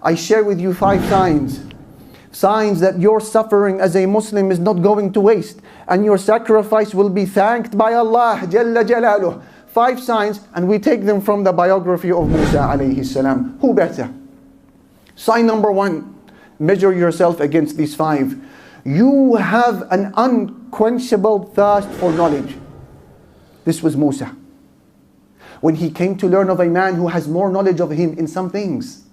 I share with you 5 signs. Signs that your suffering as a Muslim is not going to waste, and your sacrifice will be thanked by Allah Jalla Jalaluh. 5 signs, and we take them from the biography of Musa alayhi salam. Who better? Sign number 1, measure yourself against these 5. You have an unquenchable thirst for knowledge. This was Musa. When he came to learn of a man who has more knowledge of him in some things,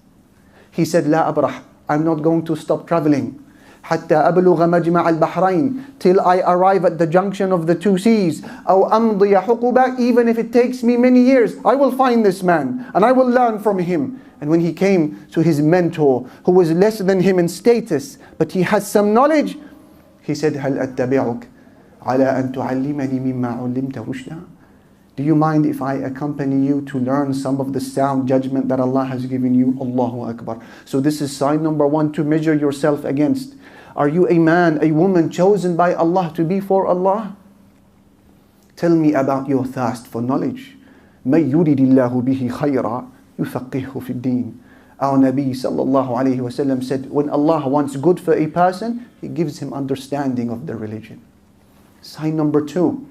he said, La abrah, I'm not going to stop traveling. حتى أبلغ مجمع البحرين, till I arrive at the junction of the 2 seas. أو أمضي حقبة, even if it takes me many years, I will find this man and I will learn from him. And when he came to his mentor, who was less than him in status, but he has some knowledge, he said, هل أتبعك على أن تعلمني مما علمت رشدا? Do you mind if I accompany you to learn some of the sound judgment that Allah has given you? Allahu Akbar. So this is sign number 1 to measure yourself against. Are you a man, a woman chosen by Allah to be for Allah? Tell me about your thirst for knowledge. مَن يُرِدِ اللَّهُ بِهِ خَيْرًا يُفَقِّهُ فِي الدِّينِ. Our Nabi sallallahu alayhi wasallam said, when Allah wants good for a person, He gives him understanding of the religion. Sign number 2.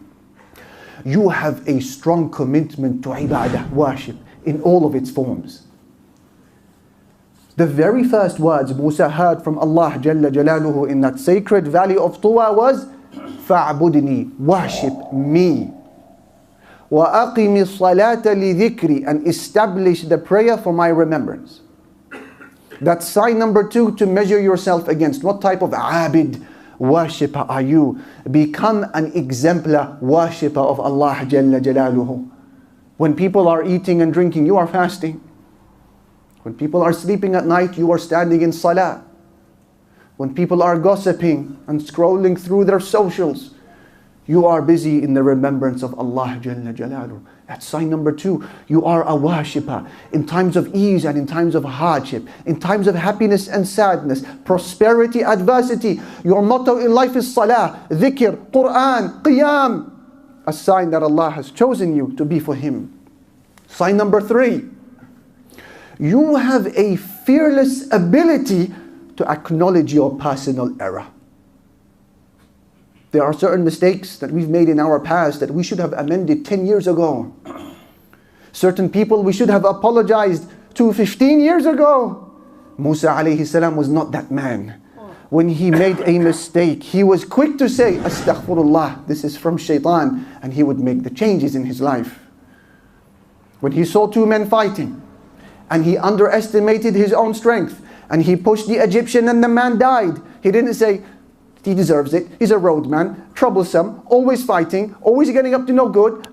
You have a strong commitment to ibadah, worship, in all of its forms. The very first words Musa heard from Allah Jalla Jalaluhu in that sacred valley of Tuwa was, فَاعْبُدْنِي, worship me. وَأَقِمِ الصَّلَاةَ لِذِكْرِ, and establish the prayer for my remembrance. That's sign number 2 to measure yourself against. What type of abid, worshipper are you? Become an exemplar worshipper of Allah Jalla Jalaluhu. When people are eating and drinking, you are fasting. When people are sleeping at night, you are standing in salah. When people are gossiping and scrolling through their socials, you are busy in the remembrance of Allah Jalla Jalaluhu. That's sign number 2. You are a worshipper in times of ease and in times of hardship, in times of happiness and sadness, prosperity, adversity. Your motto in life is salah, dhikr, Quran, qiyam. A sign that Allah has chosen you to be for Him. Sign number 3. You have a fearless ability to acknowledge your personal error. There are certain mistakes that we've made in our past that we should have amended 10 years ago. Certain people we should have apologized to 15 years ago. Musa alayhi salam was not that man. When he made a mistake, he was quick to say, Astaghfirullah, this is from shaitan, and he would make the changes in his life. When he saw 2 men fighting, and he underestimated his own strength, and he pushed the Egyptian and the man died, he didn't say, he deserves it, he's a roadman, troublesome, always fighting, always getting up to no good.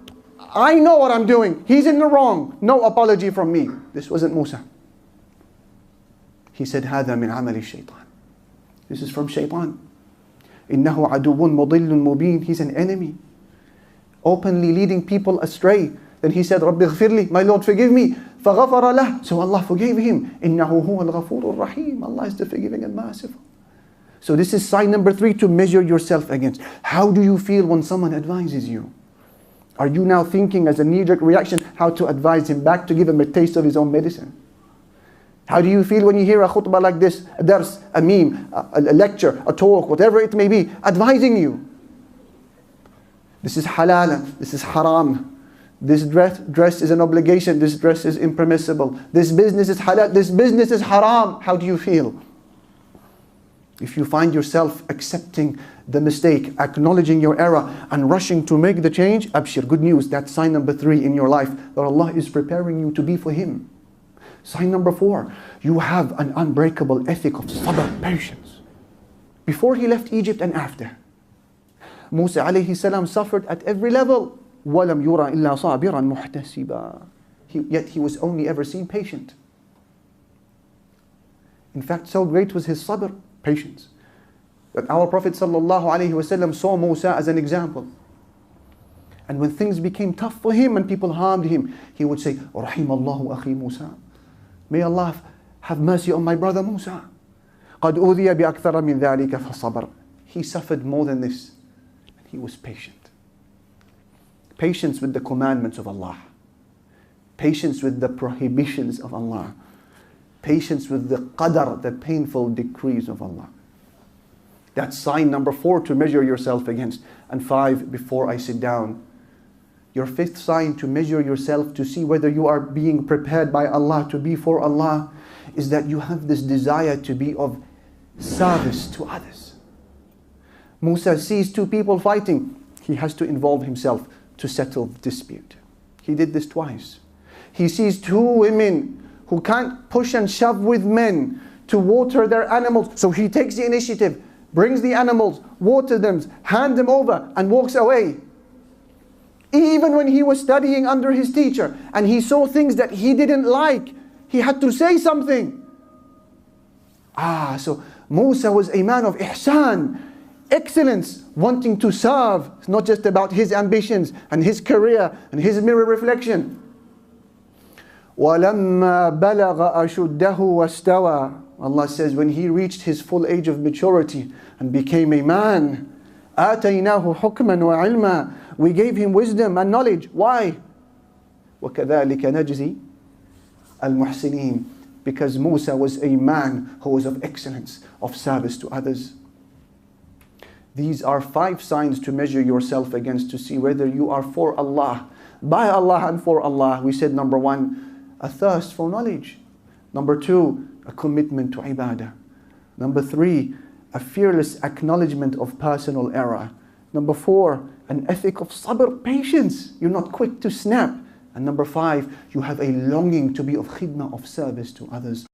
I know what I'm doing, he's in the wrong, no apology from me. This wasn't Musa. He said, هذا من عمل الشيطان. This is from shaitan. إنه عدو مضل مبين. He's an enemy, openly leading people astray. Then he said, رب اغفر لي, my Lord forgive me. فغفر له. So Allah forgave him. إنه هو الغفور الرحيم. Allah is the forgiving and merciful. So this is sign number 3 to measure yourself against. How do you feel when someone advises you? Are you now thinking as a knee-jerk reaction how to advise him back to give him a taste of his own medicine? How do you feel when you hear a khutbah like this, a dars, a meme, a lecture, a talk, whatever it may be, advising you? This is halal, this is haram. This dress is an obligation, this dress is impermissible. This business is halal, this business is haram. How do you feel? If you find yourself accepting the mistake, acknowledging your error, and rushing to make the change, abshir, good news, that's sign number 3 in your life, that Allah is preparing you to be for Him. Sign number 4, you have an unbreakable ethic of sabr, patience. Before he left Egypt and after, Musa alayhi salam suffered at every level. وَلَمْ يُرَى إِلَّا صَابِرًا مُحْتَسِبًا. Yet he was only ever seen patient. In fact, so great was his sabr, patience, that our Prophet ﷺ saw Musa as an example. And when things became tough for him and people harmed him, he would say, رَحِمَ اللَّهُ أَخِي Musa. May Allah have mercy on my brother Musa. قَدْ أُوذِيَ بِأَكْثَرَ مِنْ ذَلِكَ فَصَبَرَ. He suffered more than this, and he was patient. Patience with the commandments of Allah. Patience with the prohibitions of Allah. Patience with the qadar, the painful decrees of Allah. That's sign number 4 to measure yourself against. And 5, before I sit down, your 5th sign to measure yourself to see whether you are being prepared by Allah to be for Allah is that you have this desire to be of service to others. Musa sees 2 people fighting. He has to involve himself to settle the dispute. He did this twice. He sees 2 women who can't push and shove with men to water their animals. So he takes the initiative, brings the animals, waters them, hands them over, and walks away. Even when he was studying under his teacher and he saw things that he didn't like, he had to say something. So Musa was a man of ihsan, excellence, wanting to serve. It's not just about his ambitions and his career and his mirror reflection. وَلَمَّا بَلَغَ أَشُدَّهُ وَاسْتَوَى. Allah says when he reached his full age of maturity and became a man, آتَيْنَاهُ حُكْمًا وَعِلْمًا. We gave him wisdom and knowledge. Why? وَكَذَلِكَ نَجْزِي الْمُحْسِنِينَ. Because Musa was a man who was of excellence, of service to others. These are 5 signs to measure yourself against to see whether you are for Allah, by Allah and for Allah. We said number 1, a thirst for knowledge. Number 2, a commitment to ibadah. Number 3, a fearless acknowledgement of personal error. Number 4, an ethic of sabr, patience. You're not quick to snap. And number 5, you have a longing to be of khidmah, of service to others.